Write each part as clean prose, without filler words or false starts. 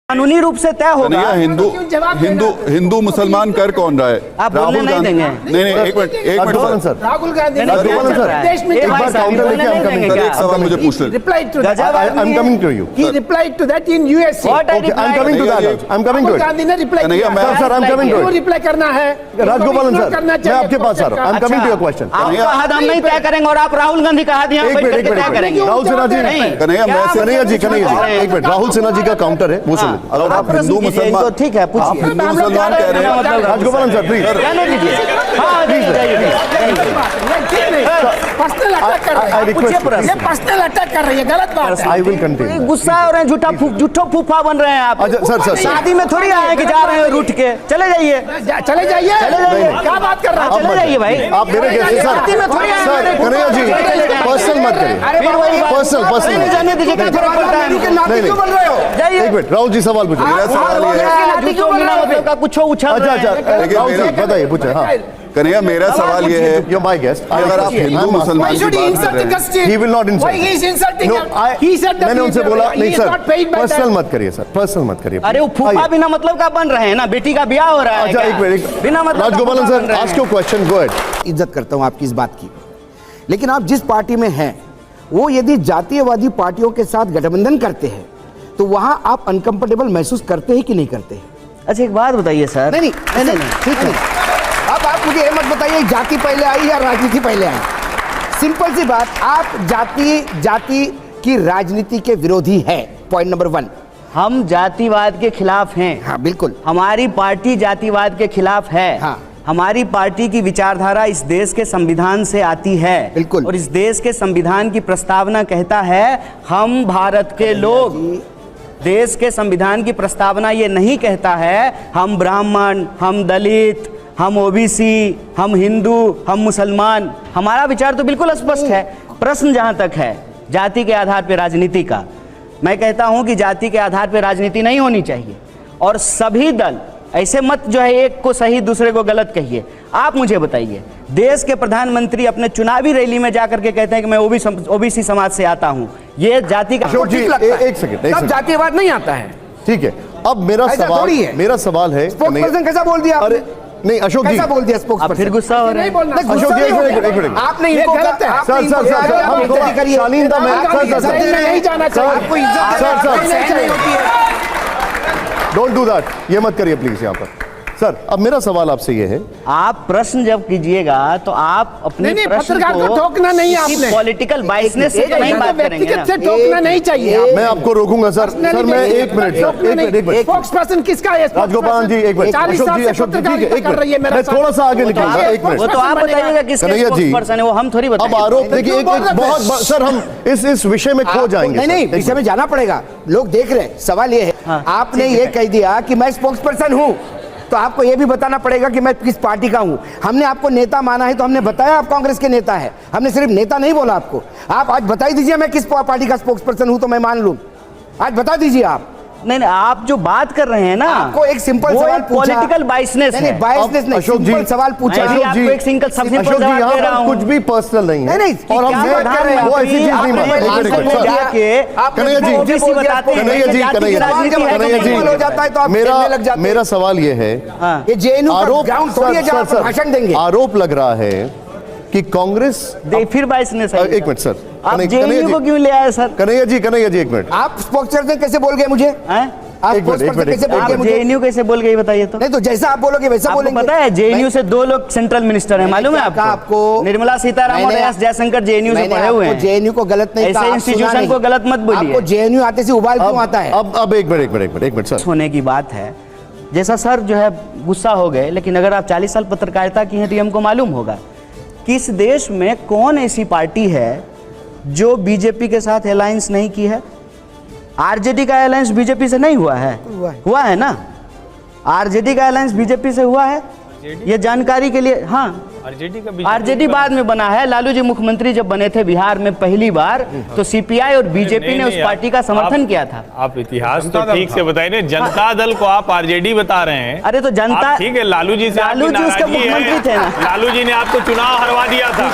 कानूनी रूप से तय होगा। हिंदू मुसलमान कर कौन रहा है? आप बोलने नहीं देंगे। नहीं, एक मिनट सर, राहुल गांधी देश में मुझे पूछ लें। गांधी ने रिप्लाई रिप्लाई करना है। राजगोपालन सर, मैं आपके पास आ रहा हूँ। I am coming to your question. आपका हद हम नहीं तय करेंगे और आप राहुल गांधी का हद यहाँ बैठ के तय करेंगे। राहुल सिन्हा जी, कन्हैया जी, एक मिनट, राहुल सिन्हा जी का काउंटर है, वो सुनिए। अगर आप हिंदू मुसलमान, तो ठीक है, पूछिए। हिंदू मुसलमान कह रहे हैं, राजगोपालन सर प्लीज, रहने दीजिए। हाँ, पर्सनल अटैक कर रहे हैं, ये पर्सनल अटैक कर रही है, गलत बात है। I will continue. गुस्सा हो रहे हैं, झूठो फूफा बन रहे हैं आप। सर शादी में थोड़ी आए कि जा रहे हैं रूठ के, चले जाइए, चले जाइए, क्या बात कर रहे हैं? चले जाइए भाई, आप मेरे guest sir, Kanhaiya ji personal मत करिए, पर्सनल जाने दीजिए, क्या फर्क पड़ता है? नहीं, एक मिनट, राहुल जी सवाल पूछिए। मेरा सवाल ये है, कुछ उछल अच्छा, राहुल जी बताइए, पूछे। हाँ कन्हैया, मेरा सवाल ये है, You're my guest. अगर आप हिंदू मुसलमान की बात कर रहे हैं, He will not insult. मैंने उनसे बोला नहीं सर, पर्सनल मत करिए सर, पर्सनल मत करिए। अरे वो फूफा बिना मतलब का बन रहे हैं ना, बेटी का ब्याह हो रहा है। अच्छा, एक मिनट, बिना मतलब Rajagopalan sir, ask your question, go ahead. इज्जत करता हूं आपकी इस बात की, लेकिन आप जिस पार्टी में हैं वो यदि जातीयवादी पार्टियों के साथ गठबंधन करते हैं तो वहां आप अनकंफर्टेबल महसूस करते हैं कि नहीं करते हैं? अच्छा, एक बात बताइए सर। नहीं, ठीक है। अब आप मुझे ये मत बताइए जाति पहले आई या राजनीति पहले आई। सिंपल सी बात, आप जाति की राजनीति के विरोधी है, पॉइंट नंबर 1। हम जातिवाद के खिलाफ हैं। हाँ बिल्कुल, हमारी पार्टी जातिवाद के खिलाफ है। हाँ। हमारी पार्टी की विचारधारा इस देश के संविधान से आती है। बिल्कुल। और इस देश के संविधान की प्रस्तावना कहता है हम भारत के लोग। देश के संविधान की प्रस्तावना ये नहीं कहता है हम ब्राह्मण, हम दलित, हम ओबीसी, हम हिंदू, हम मुसलमान। हमारा विचार तो बिल्कुल स्पष्ट है। प्रश्न जहां तक है जाति के आधार पर राजनीति का, मैं कहता हूं कि जाति के आधार पर राजनीति नहीं होनी चाहिए और सभी दल ऐसे मत जो है एक को सही दूसरे को गलत कहिए। आप मुझे बताइए, देश के प्रधानमंत्री अपने चुनावी रैली में जाकर के कहते हैं कि मैं ओबीसी समाज से आता हूं, ये जाति का अशोक जी, एक सेकंड, जातिवाद नहीं आता है। ठीक है, अब मेरा सवाल है, स्पोक्सपर्सन कैसा बोल दिया? अरे नहीं अशोक जी, कैसा बोल दिया स्पोक्सपर्सन? फिर गुस्सा हो रहा है। अशोक जी, एक मिनट, आपने इनको सर हम थोड़ा शालीनता में, नहीं जाना चाहिए, आपको डोंट डू दैट, ये मत करिए प्लीज यहाँ पर। सर अब मेरा सवाल आपसे ये है, आप प्रश्न जब कीजिएगा तो आप अपने प्रश्न को ठोकना नहीं, आपने पॉलिटिकल बाइसनेस से नहीं बात करेंगे ना। ठोकना नहीं चाहिए। मैं आपको रोकूंगा सर। सर मैं एक मिनट, स्पोक्सपर्सन किसका है? राजगोपाल जी एक मिनट, अशोक जी ठीक है, एक मिनट, मैं थोड़ा सा आगे निकलूंगा, एक मिनट। वो तो आप बताइएगा किसका स्पोक्सपर्सन है, वो हम थोड़ी बताएंगे। अब आरोप देखिए, बहुत सर हम इस विषय में खो जाएंगे। नहीं, विषय में जाना पड़ेगा, लोग देख रहे हैं। सवाल ये है, आपने ये कह दिया कि मैं स्पोक्सपर्सन हूँ, तो आपको यह भी बताना पड़ेगा कि मैं किस पार्टी का हूं। हमने आपको नेता माना है तो हमने बताया आप कांग्रेस के नेता है, हमने सिर्फ नेता नहीं बोला आपको। आप आज बता दीजिए मैं किस पार्टी का स्पोक्सपर्सन हूं तो मैं मान लूं। आज बता दीजिए आप। नहीं, आप जो बात कर रहे हैं ना, आपको एक सिंपल सवाल पूछा, पॉलिटिकल बाइसनेस है। नहीं, बाइसनेस नहीं, सिंपल सवाल पूछा। आपको एक सिंपल अशोक जी यहाँ कुछ भी पर्सनल नहीं है। नहीं, और हम वो ऐसी चीज नहीं मानते। मेरा सवाल ये है, आरोप लग रहा है कि कांग्रेस फिर बाइसनेस है। एक मिनट सर, आप जेएनयू को क्यों ले आए सर? कन्हैया जी एक मिनट। आप स्पोक्सपर्सन कैसे बोल गए मुझे? आप जेएनयू कैसे बोल गए बताइए तो? नहीं तो जैसा आप बोलोगे वैसा बोलेंगे। पता है जेएनयू से 2 लोग सेंट्रल मिनिस्टर हैं, मालूम है आपको? निर्मला सीतारामन और एस जयशंकर जेएनयू से पढ़े हुए हैं। जेएनयू को गलत नहीं कहा, ऐसे इंस्टीट्यूशन को गलत मत बोलिए। आपको जेएनयू आते से उबाल क्यों आता है? अब एक मिनट सर, होने की बात है। जैसा सर जो है गुस्सा हो गए, लेकिन अगर आप 40 साल पत्रकारिता की हैं तो हमको मालूम होगा कि इस देश में कौन ऐसी पार्टी है जो बीजेपी के साथ अलायंस नहीं की है। आरजेडी का अलायंस बीजेपी से नहीं हुआ है? हुआ है ना? आरजेडी का अलायंस बीजेपी से हुआ है? ये जानकारी के लिए। हाँ, आरजेडी बाद में बना है। लालू जी मुख्यमंत्री जब बने थे बिहार में पहली बार, तो सीपीआई और बीजेपी ने उस पार्टी का समर्थन किया था। आप इतिहास तो ठीक से बताइए ना, जनता दल को आप आरजेडी बता रहे हैं। अरे तो जनता, ठीक है, लालू जी से लालू जी उसके मुख्यमंत्री थे ना। लालू जी ने आपको चुनाव हरवा दिया था,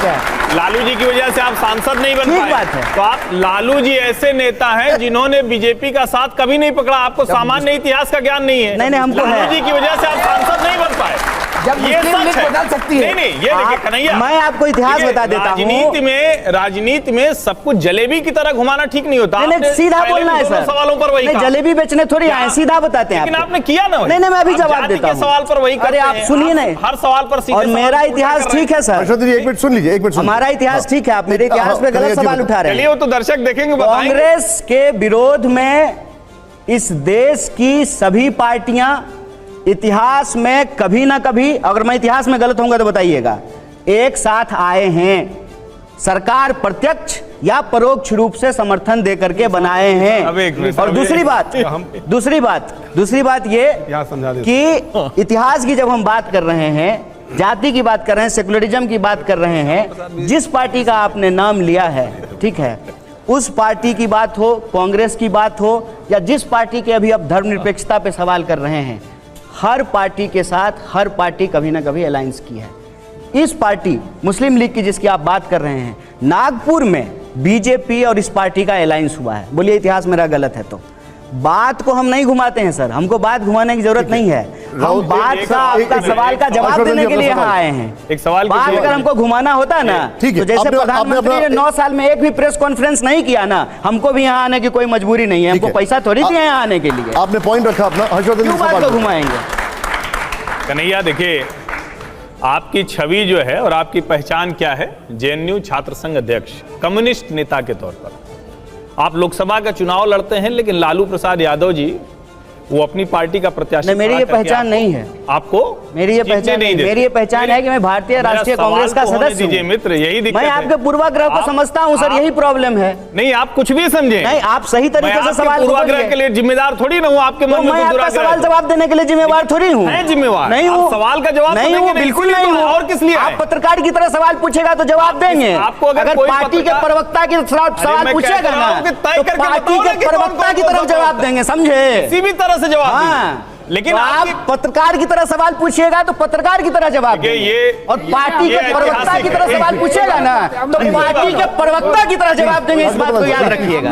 लालू जी की वजह से आप सांसद नहीं बन पाए। बात है। तो आप, लालू जी ऐसे नेता हैं जिन्होंने बीजेपी का साथ कभी नहीं पकड़ा। आपको सामान्य इतिहास का ज्ञान नहीं है। नहीं, हमको लालू जी की वजह से आप सांसद नहीं बन पाए। जब ये सच है। बदल सकती है। नहीं, ये देखिए कन्हैया, मैं आपको इतिहास बता देता हूँ। राजनीति में सब कुछ जलेबी की तरह घुमाना ठीक नहीं होता। नहीं, सीधा बोलना है सर। सवालों पर वही जलेबी बेचने थोड़ी आए, सीधा बताते हैं। लेकिन आपने किया ना। नहीं, मैं अभी जवाब देता हूँ। सवाल पर वही। अरे आप सुनिए ना, हर सवाल पर। और मेरा इतिहास ठीक है सर। हर्षवर्धन जी एक मिनट सुन लीजिए, एक मिनट। हमारा इतिहास ठीक है, आप मेरे इतिहास पे गलत सवाल उठा रहे हैं। चलिए, वो तो दर्शक देखेंगे। कांग्रेस के विरोध में इस देश की सभी पार्टियां इतिहास में कभी ना कभी, अगर मैं इतिहास में गलत होऊंगा तो बताइएगा, एक साथ आए हैं। सरकार प्रत्यक्ष या परोक्ष रूप से समर्थन दे करके बनाए हैं। और दूसरी बात ये कि इतिहास की जब हम बात कर रहे हैं, जाति की बात कर रहे हैं, सेकुलरिज्म की बात कर रहे हैं, जिस पार्टी का आपने नाम लिया है, ठीक है, उस पार्टी की बात हो, कांग्रेस की बात हो, या जिस पार्टी के अभी आप धर्मनिरपेक्षता पे सवाल कर रहे हैं, हर पार्टी के साथ हर पार्टी कभी ना कभी अलायंस की है। इस पार्टी मुस्लिम लीग की जिसकी आप बात कर रहे हैं, नागपुर में बीजेपी और इस पार्टी का अलायंस हुआ है। बोलिए इतिहास मेरा गलत है तो? बात को हम नहीं घुमाते हैं सर, हमको बात घुमाने की जरूरत नहीं है। हम बात का, आपका सवाल का जवाब देने के लिए यहाँ आए हैं। एक सवाल, बात अगर हमको घुमाना होता ना, तो जैसे प्रधानमंत्री ने 9 साल में एक भी प्रेस कॉन्फ्रेंस नहीं किया ना, हमको भी यहाँ आने की कोई मजबूरी नहीं है। हमको पैसा थोड़ी दिया यहाँ आने के लिए। आपने पॉइंट रखा अपना। हर्षवर्धन जी बात को घुमाएंगे। कन्हैया देखिए, आपकी छवि जो है और आपकी पहचान क्या है? जेएनयू छात्र संघ अध्यक्ष, कम्युनिस्ट नेता के तौर पर आप लोकसभा का चुनाव लड़ते हैं, लेकिन लालू प्रसाद यादव जी वो अपनी पार्टी का प्रत्याशी। मेरी ये पहचान नहीं है। आपको मेरी ये पहचान नहीं, मेरी ये पहचान है कि मैं भारतीय राष्ट्रीय कांग्रेस का सदस्य हूं। मित्र, यही दिक्कत है। मैं आपके पूर्वाग्रह को समझता हूं सर, यही प्रॉब्लम है। नहीं, आप कुछ भी समझे नहीं, आप सही तरीके से सवाल पूर्वाग्रह के लिए जिम्मेदार थोड़ी ना हूं। आपके मन में मैं आपका सवाल जवाब देने के लिए जिम्मेवार थोड़ी हूं। जिम्मेवार नहीं हूं, सवाल का जवाब नहीं हूं, बिल्कुल नहीं हूं। और किस लिए? आप पत्रकार की तरह सवाल पूछेगा तो जवाब देंगे। आपको अगर पार्टी के प्रवक्ता की सवाल पूछेगा ना, तो पार्टी के प्रवक्ता की तरफ जवाब देंगे, समझे? किसी भी तरह से जवाब। लेकिन आप पत्रकार की तरह सवाल पूछिएगा तो पत्रकार की तरह जवाब देंगे, और पार्टी के प्रवक्ता की तरह सवाल पूछेगा ना, तो पार्टी के प्रवक्ता की तरह जवाब देंगे। इस बात को याद रखिएगा।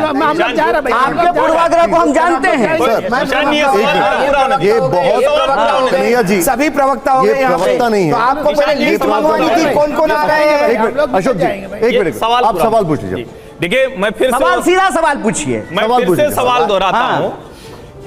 आपके पूर्वाग्रह को हम जानते हैं। ये बहुत, कन्हैया जी, सभी प्रवक्ता हो गए यहाँ पे, प्रवक्ता नहीं है तो आपको पहले लिस्ट मंगवानी थी कौन कौन आ रहे हैं। एक मिनट अशोक जी, एक मिनट आप सवाल पूछ लीजिए। देखिए, मैं फिर सीधा सवाल पूछिए। मैं फिर से सवाल दोहराता हूं।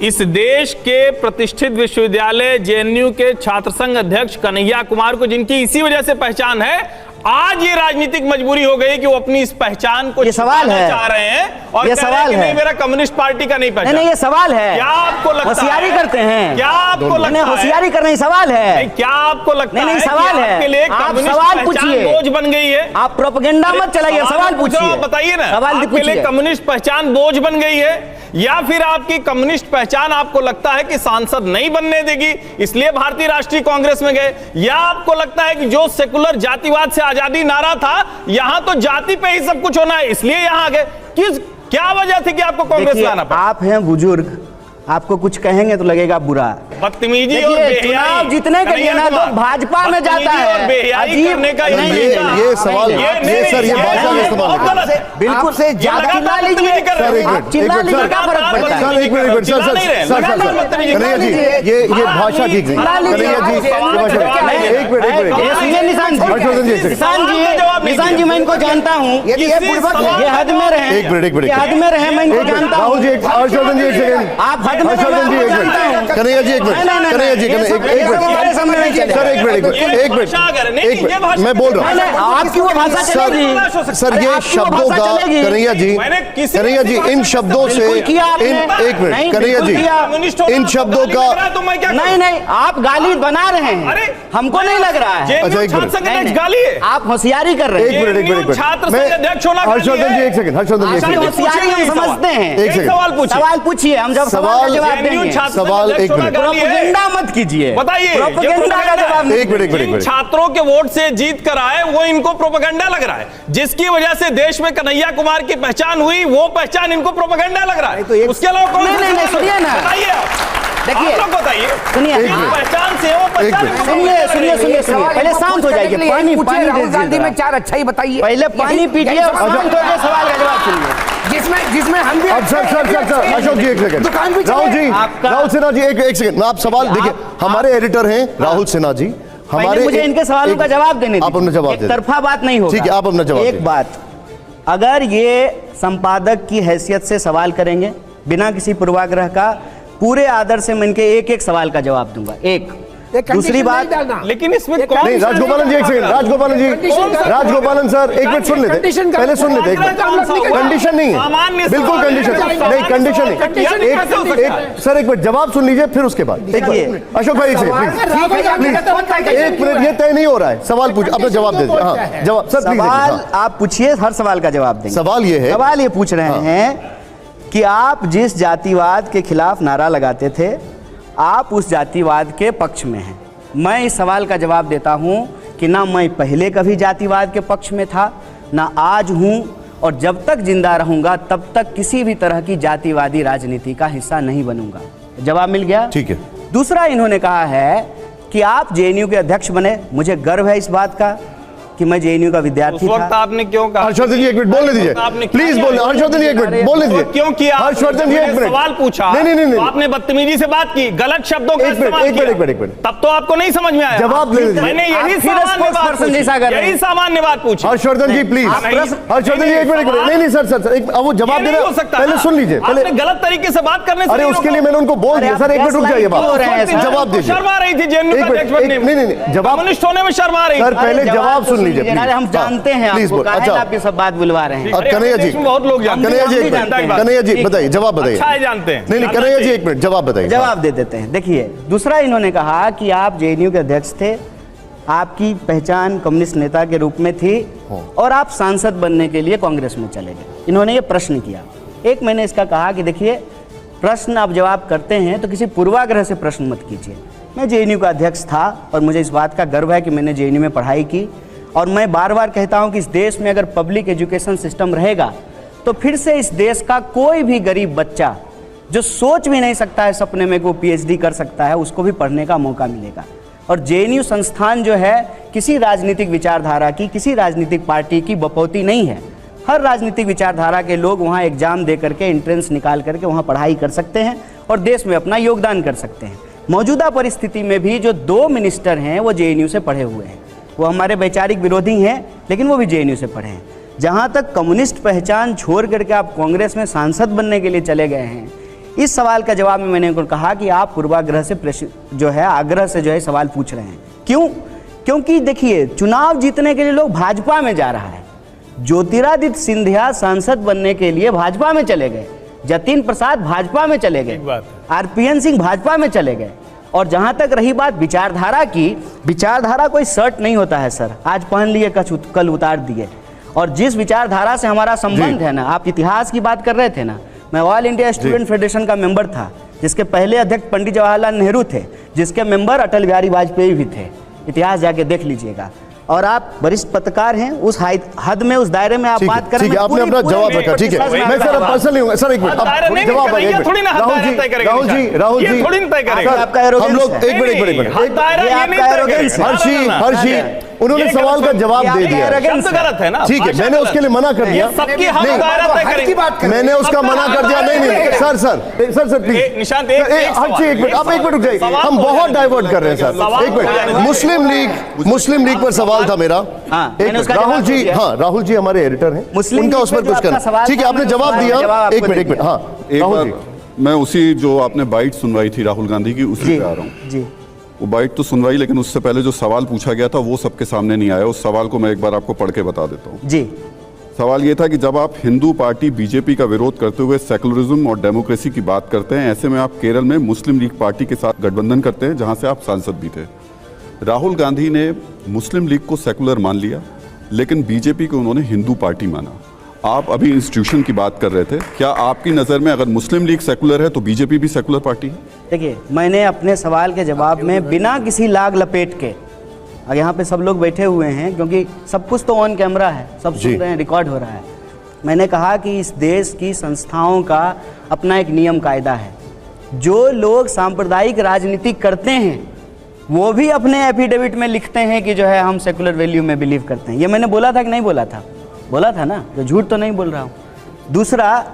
इस देश के प्रतिष्ठित विश्वविद्यालय जेएनयू के छात्र संघ अध्यक्ष कन्हैया कुमार को, जिनकी इसी वजह से पहचान है, आज ये राजनीतिक मजबूरी हो गई कि वो अपनी इस पहचान को सवाल है चाह रहे हैं और ये सवाल है, नहीं मेरा कम्युनिस्ट पार्टी का नहीं पहचान। नहीं, ये सवाल है। क्या आपको लगता है होशियारी करते हैं? क्या आपको लगता है होशियारी करना ही सवाल है? क्या आपको लगता है? नहीं, सवाल है। आपके लिए आप सवाल पूछिए, बोझ बन गई है। आप प्रोपेगेंडा मत चलाइए, सवाल पूछिए। बताइए ना, सवाल आपके लिए कम्युनिस्ट पहचान बोझ बन गई है, या फिर आपकी कम्युनिस्ट पहचान आपको लगता है कि सांसद नहीं बनने देगी, इसलिए भारतीय राष्ट्रीय कांग्रेस में गए, या आपको लगता है कि जो सेकुलर जातिवाद से आजादी नारा था, यहां तो जाति पे ही सब कुछ होना है, इसलिए यहां आ गए? क्या वजह थी कि आपको कांग्रेस में आना पड़ा? आप हैं बुजुर्ग, आपको कुछ कहेंगे तो लगेगा बुरा। बदतमीजी और चुनाव जीतने के लिए ना लोग भाजपा में जाता है। अजीब ये सवाल, ये सर, ये भाषा का इस्तेमाल बिल्कुल से चिल्ला लीजिए, आप चिल्ला लीजिए, क्या फर्क पड़ता है? सर एक मिनट सर, कन्हैया जी, ये भाषा ठीक नहीं। कन्हैया जी, एक मिनट निशान जी, मैं इनको जानता हूँ, ये हद में रहे, एक मिनट हद में रहे, मैं इनको जानता हूँ। राहुल जी, हर्षवर्धन जी, एक सेकंड, आप हद में कन्हैया जी, एक मिनट, कन्हैया जी, मैं बोल रहा हूँ, आपकी वो भाषा चलेगी सर, ये शब्दों का, कन्हैया जी, इन शब्दों से, एक मिनट कन्हैया जी, इन शब्दों का, नहीं, आप गाली बना रहे हैं, हमको नहीं लग रहा है। अच्छा, एक मिनट, गाली है, आप होशियारी कर रहे हैं। एक मिनट, छात्र संघ अध्यक्ष होना, हर्षवर्धन जी, एक सेकंड, हर्षवर्धन जी, होशियारी हम समझते हैं। एक सेकंड, सवाल पूछिए, हम जब सवाल जवाब देंगे। सवाल प्रोपेगेंडा मत कीजिए, बताइए, प्रोपेगेंडा का जवाब एक मिनट छात्रों के वोट से जीत कर आए वो इनको प्रोपेगेंडा लग रहा है, जिसकी वजह से देश में कन्हैया कुमार की पहचान हुई, वो पहचान इनको प्रोपेगेंडा लग रहा है। उसके अलावा कौन नहीं सुनिए ना, बताइए, देखिए बताइए, सुनिए, पहचान से वो सुनिए, पहले शांत हो जाइए, पानी राहुल गांधी में 4 अच्छाई बताइए, पहले पानी पीजिए और शांत होकर सवाल का जवाब सुनिए। जिसमें हम भी सर अशोक जी एक सेकंड, राहुल सिन्हा जी एक सेकंड, आप सवाल देखिए, हमारे एडिटर हैं राहुल सिन्हा जी, हमारे मुझे इनके सवालों का जवाब देने आप अपना जवाब एक तरफा बात नहीं होगा। ठीक है, आप अपना जवाब एक बात, अगर ये संपादक की हैसियत से सवाल करेंगे बिना किसी पूर्वाग्रह का, पूरे आदर से मैं इनके एक एक सवाल का जवाब दूंगा। एक दूसरी बात, लेकिन इसमें नहीं, राजगोपालन जी एक सेकंड, राजगोपालन जी, राजगोपालन सर एक मिनट सुन लेते, पहले सुन लेते, एक मिनट, कंडीशन नहीं है, बिल्कुल कंडीशन नहीं, कंडीशन नहीं, एक सर एक मिनट जवाब सुन लीजिए, फिर उसके बाद देखिए अशोक भाई एक सेकंड, एक मिनट, ये तय नहीं हो रहा है, सवाल पूछ, अपना जवाब दे दीजिए। हाँ जवाब सर, सवाल आप पूछिए, हर सवाल का जवाब देंगे। सवाल ये है, सवाल ये पूछ रहे हैं कि आप जिस जातिवाद के खिलाफ नारा लगाते थे, आप उस जातिवाद के पक्ष में हैं। मैं इस सवाल का जवाब देता हूं कि ना मैं पहले कभी जातिवाद के पक्ष में था, ना आज हूं, और जब तक जिंदा रहूंगा तब तक किसी भी तरह की जातिवादी राजनीति का हिस्सा नहीं बनूंगा। जवाब मिल गया? ठीक है। दूसरा, इन्होंने कहा है कि आप जेएनयू के अध्यक्ष बने, मुझे गर्व है इस बात का कि मैं जेएनयू का विद्यार्थी था। उस वक्त आपने क्यों कहा? हर्षवर्धन जी एक मिनट बोलने दीजिए, प्लीज बोलने, हर्षवर्धन जी एक मिनट बोलने दीजिए। क्यों किया? हर्षवर्धन जी एक मिनट, सवाल पूछा, नहीं, आपने बदतमीजी से बात की, गलत शब्दों का इस्तेमाल किया, एक मिनट, तब तो आपको नहीं समझ में आया। जवाब ले लीजिए। मैंने यही सामान्य बात पूछी। हर्षवर्धन जी प्लीज, हर्षवर्धन जी एक मिनट, नहीं सर वो जवाब दे रहे, पहले सुन लीजिए, पहले गलत तरीके से बात करने से, अरे उसके लिए मैंने उनको बोल दिया सर, एक मिनट रुक जाइए, जवाब दीजिए। शर्मा रही थी जेएनयू का अध्यक्ष बनने में, नहीं जवाब, कम्युनिस्ट होने में शर्मा रही। सर पहले जवाब सुन लीजिए, हम जानते हैं आपको, काहे आप ये सब बात बुलवा रहे हैं। कन्हैया जी, बहुत लोग जानते हैं, कन्हैया जी बताइए, जवाब बताइए। अच्छा है, जानते हैं। नहीं कन्हैया जी एक मिनट जवाब बताइए। जवाब दे देते हैं। देखिए, दूसरा इन्होंने कहा कि आप जेएनयू के अध्यक्ष थे, आपकी पहचान कम्युनिस्ट नेता के रूप में थी और आप सांसद बनने के लिए कांग्रेस में चले गए। इन्होंने ये प्रश्न किया। एक मैंने इसका कहा कि देखिए, प्रश्न आप जवाब करते हैं तो किसी पूर्वाग्रह से प्रश्न मत कीजिए। मैं जेएनयू का अध्यक्ष था और मुझे इस बात का गर्व है कि मैंने जेएनयू में पढ़ाई की, और मैं बार बार कहता हूं कि इस देश में अगर पब्लिक एजुकेशन सिस्टम रहेगा तो फिर से इस देश का कोई भी गरीब बच्चा जो सोच भी नहीं सकता है सपने में कि वो पीएचडी कर सकता है, उसको भी पढ़ने का मौका मिलेगा। और जेएनयू संस्थान जो है किसी राजनीतिक विचारधारा की, किसी राजनीतिक पार्टी की बपौती नहीं है। हर राजनीतिक विचारधारा के लोग वहाँ एग्जाम दे करके, एंट्रेंस निकाल करके वहाँ पढ़ाई कर सकते हैं और देश में अपना योगदान कर सकते हैं। मौजूदा परिस्थिति में भी जो 2 मिनिस्टर हैं वो जेएनयू से पढ़े हुए हैं, वो हमारे वैचारिक विरोधी हैं लेकिन वो भी जेएनयू से पढ़े हैं। जहाँ तक कम्युनिस्ट पहचान छोड़ करके आप कांग्रेस में सांसद बनने के लिए चले गए हैं, इस सवाल का जवाब में मैंने उनको कहा कि आप पूर्वाग्रह से जो है, आग्रह से जो है सवाल पूछ रहे हैं। क्यों? क्योंकि देखिए, चुनाव जीतने के लिए लोग भाजपा में जा रहा है। ज्योतिरादित्य सिंधिया सांसद बनने के लिए भाजपा में चले गए, जतिन प्रसाद भाजपा में चले गए, आरपीएन सिंह भाजपा में चले गए। और जहां तक रही बात विचारधारा की, विचारधारा कोई शर्ट नहीं होता है सर, आज पहन लिए कल उतार दिए। और जिस विचारधारा से हमारा संबंध है ना, आप इतिहास की बात कर रहे थे ना, मैं ऑल इंडिया स्टूडेंट फेडरेशन का मेंबर था, जिसके पहले अध्यक्ष पंडित जवाहरलाल नेहरू थे, जिसके मेंबर अटल बिहारी वाजपेयी भी थे। इतिहास जाके देख लीजिएगा। और आप वरिष्ठ पत्रकार हैं, उस हद में, उस दायरे में आप बात करें। ठीक है, आपने अपना जवाब रखा, ठीक है। मैं सर पर्सनल नहीं हूं सर, एक मिनट जवाब राहुल जी आपका हम लोग एक मिनट हर्षी उन्होंने सवाल का जवाब दे दिया, गलत है ना, ठीक है, मैंने उसके लिए मना कर दिया, मैंने उसका मना कर दिया। नहीं सर प्लीज निशांत, हर्षी एक मिनट, आप एक मिनट रुक जाइए, हम बहुत डाइवर्ट कर रहे हैं सर। एक मिनट, मुस्लिम लीग पर सवाल था मेरा। राहुल जी, हाँ राहुल जी हमारे एडिटर हैं, उनका उस पर कुछ करना, ठीक है, आपने जवाब दिया। एक मिनट, हाँ राहुल जी, मैं उसी जो आपने बाइट सुनवाई थी राहुल गांधी की, उसी पे आ रहा हूँ जी। वो बाइट तो सुनवाई, लेकिन उससे पहले जो सवाल पूछा गया था वो सबके सामने नहीं आया। उस सवाल को मैं एक बार आपको पढ़ के बता देता हूँ जी। सवाल ये था कि जब आप हिंदू पार्टी बीजेपी का विरोध करते हुए सेकुलरिज्म और डेमोक्रेसी की बात करते हैं, ऐसे में आप केरल में मुस्लिम लीग पार्टी के साथ गठबंधन करते हैं, जहां से आप सांसद भी थे। राहुल गांधी ने मुस्लिम लीग को सेकुलर मान लिया, लेकिन बीजेपी को उन्होंने हिंदू पार्टी माना। आप अभी इंस्टीट्यूशन की बात कर रहे थे, क्या आपकी नज़र में अगर मुस्लिम लीग सेकुलर है तो बीजेपी भी सेकुलर पार्टी है? देखिए, मैंने अपने सवाल के जवाब में बिना किसी लाग लपेट के, और यहाँ पे सब लोग बैठे हुए हैं क्योंकि सब कुछ तो ऑन कैमरा है, सब सुन रहे हैं, रिकॉर्ड हो रहा है। मैंने कहा कि इस देश की संस्थाओं का अपना एक नियम कायदा है। जो लोग सांप्रदायिक राजनीति करते हैं वो भी अपने एफिडेविट में लिखते हैं कि जो है हम सेकुलर वैल्यू में बिलीव करते हैं। ये मैंने बोला था कि नहीं बोला था? बोला था ना, तो झूठ तो नहीं बोल रहा हूँ। दूसरा,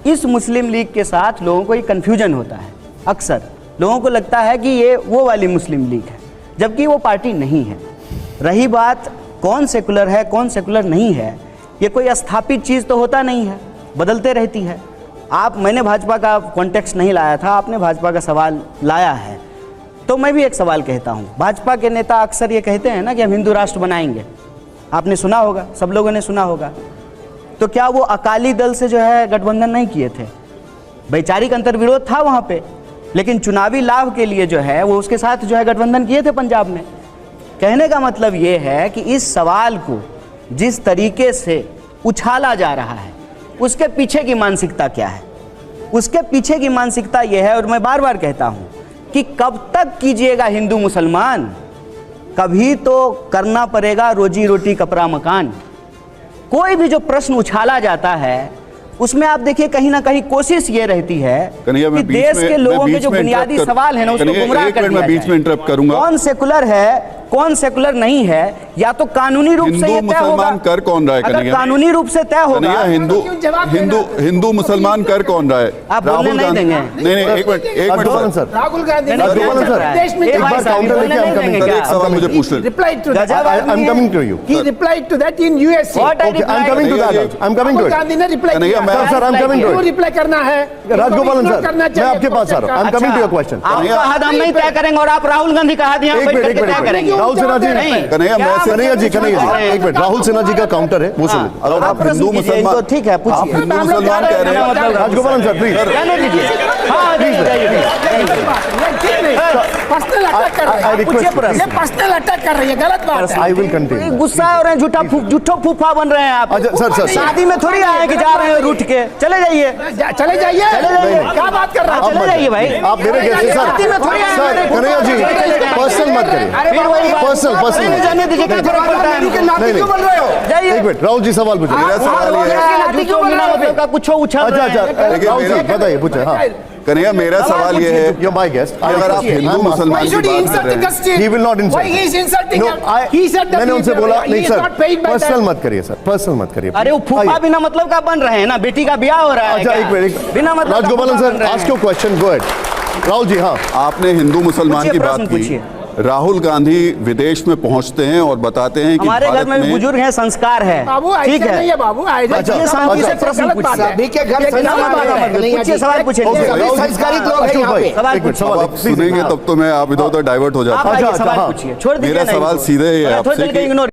इस मुस्लिम लीग के साथ लोगों को ये कन्फ्यूजन होता है। अक्सर लोगों को लगता है कि ये वो वाली मुस्लिम लीग है, जबकि वो पार्टी नहीं है। रही बात कौन सेकुलर है कौन सेकुलर नहीं है, ये कोई स्थापित चीज़ तो होता नहीं है, बदलते रहती है। मैंने भाजपा का कॉन्टेक्स्ट नहीं लाया था, आपने भाजपा का सवाल लाया है, तो मैं भी एक सवाल कहता हूँ। भाजपा के नेता अक्सर ये कहते हैं ना कि हम हिंदू राष्ट्र बनाएंगे, आपने सुना होगा, सब लोगों ने सुना होगा। तो क्या वो अकाली दल से जो है गठबंधन नहीं किए थे? वैचारिक अंतर्विरोध था वहाँ पे, लेकिन चुनावी लाभ के लिए जो है वो उसके साथ जो है गठबंधन किए थे पंजाब में। कहने का मतलब ये है कि इस सवाल को जिस तरीके से उछाला जा रहा है उसके पीछे की मानसिकता क्या है? उसके पीछे की मानसिकता यह है, और मैं बार बार कहता हूँ कि कब तक कीजिएगा हिंदू मुसलमान, कभी तो करना पड़ेगा रोजी रोटी कपड़ा मकान। कोई भी जो प्रश्न उछाला जाता है उसमें आप देखिए कहीं ना कहीं कोशिश ये रहती है कि देश के लोगों के जो बुनियादी सवाल है ना उसको गुमराह कर दिया बीच में इंटरप्ट करूंगा। कौन सेकुलर है कौन सेकुलर नहीं है, या तो कानूनी रूप से ये तय होगा। कर कौन रहा है? अगर कानूनी रूप से तय होगा, हिंदू मुसलमान कर कौन रहा है? आप बोलने नहीं देंगे। नहीं, एक मिनट सर, राहुल गांधी देश में एक बार काउंटर लेके I'm coming to एक सवाल मुझे पूछ लें। replied to that. I'm coming to you. He replied to that in USA. Okay, I'm coming to that. I'm coming to Rahul it. Gandhi ने रिप्लाई नहीं, किया। मैं- sir, I'm coming to it. क्यों रिप्लाई करना है? राजगोपालन सर, करना मैं चाहिए आपके पास आ रहा हूँ। I'm coming to your question. आपका हद हम नहीं तय करेंगे और आप राहुल गांधी का हद यहाँ एक बैठ मिनट, करके तय करेंगे। राहुल सिन्हा जी, नहीं। कन्हैया, मैं क्या कन्हैया जी, एक मिनट, राहुल सिन्हा जी का काउंटर है, वो सुन लीजिए। अगर आप प्रश्न हिंदू कीजिए मुसलमान, इनको, ठीक है, पूछिए। आप हिंदू मुसलमान कह रहे हैं, राजगोपालन सर प्लीज। रहने दीजिए। हाँ, पर्सनल अटैक कर रहे हैं। पूछिए प्रश्न। ये पर्सनल अटैक कर रही है, गलत बात है। I will continue. गुस्सा हो रहे हैं, झूठो फूफा बन रहे हैं आप। अच्छा, सर, शादी में थोड़ी आए कि जा रहे हैं रूठ के, चले जाइए। चले जाइए। क्या बात कर रहे हैं? चले जाइए भाई। आप मेरे गेस्ट हैं, शादी में थोड़ी आए सर, हैं। कन्हैया जी, पर्सनल मत करिए। फिर वही बात। पर्सनल जाने दीजिए, क्या फर्क पड़ता है? नहीं, क्यों बोल रहे हो? जाइए। एक मिनट, राहुल जी सवाल पूछिए। मेरा सवाल ये है, झूठो बिना मतलब का कुछ उछल अच्छा रहे हैं। अच्छा, राहुल जी बताइए, पूछे। हाँ, कन्हैया, मेरा सवाल ये है, you're my guest. अगर आप हिंदू मुसलमान Why की should he बात कर insult रहे the हैं, guest? He will not insult. Why he is insulting No, him? I- He said that मैंने he उनसे is- बोला he नहीं is sir, not paid by personal that. मत करिए सर, पर्सनल मत करिए। अरे वो फूफा बिना मतलब का बन रहे हैं ना, बेटी का ब्याह हो रहा है। अच्छा, क्या? एक मिनट, बिना मतलब का राजगोपालन फूफा बन सर, रहे आस्क हैं। Your question, go ahead. Rahul ji, हाँ, आपने हिंदू मुसलमान पूछिए, की बात प्रश्न की। पूछिए। राहुल गांधी विदेश में पहुंचते हैं और बताते हैं कि हमारे घर भारत में भी बुजुर्ग हैं, संस्कार है। बाबू ठीक ऐसे नहीं है है, बाबू। अच्छा, ये शांति से प्रश्न गलत बात पूछिए। है। सभी के घर ये संस्कार गलत बात है। है। नहीं, पूछिए, सवाल पूछिए। Okay, सभी राहुल जी, संस्कारित लोग हैं अशोक यहाँ भाई, पे। सवाल एक मिनट, पूछिए। सवाल आप सुनेंगे तब तो मैं आप इधर उधर डाइवर्ट हो जाता आप हूं। आइए, अच्छा, सवाल हाँ। पूछिए। छोड़ दीजिए। मेरा नहीं। सवाल सीधे ही है थोड़ी आपसे देर के कि इग्नोर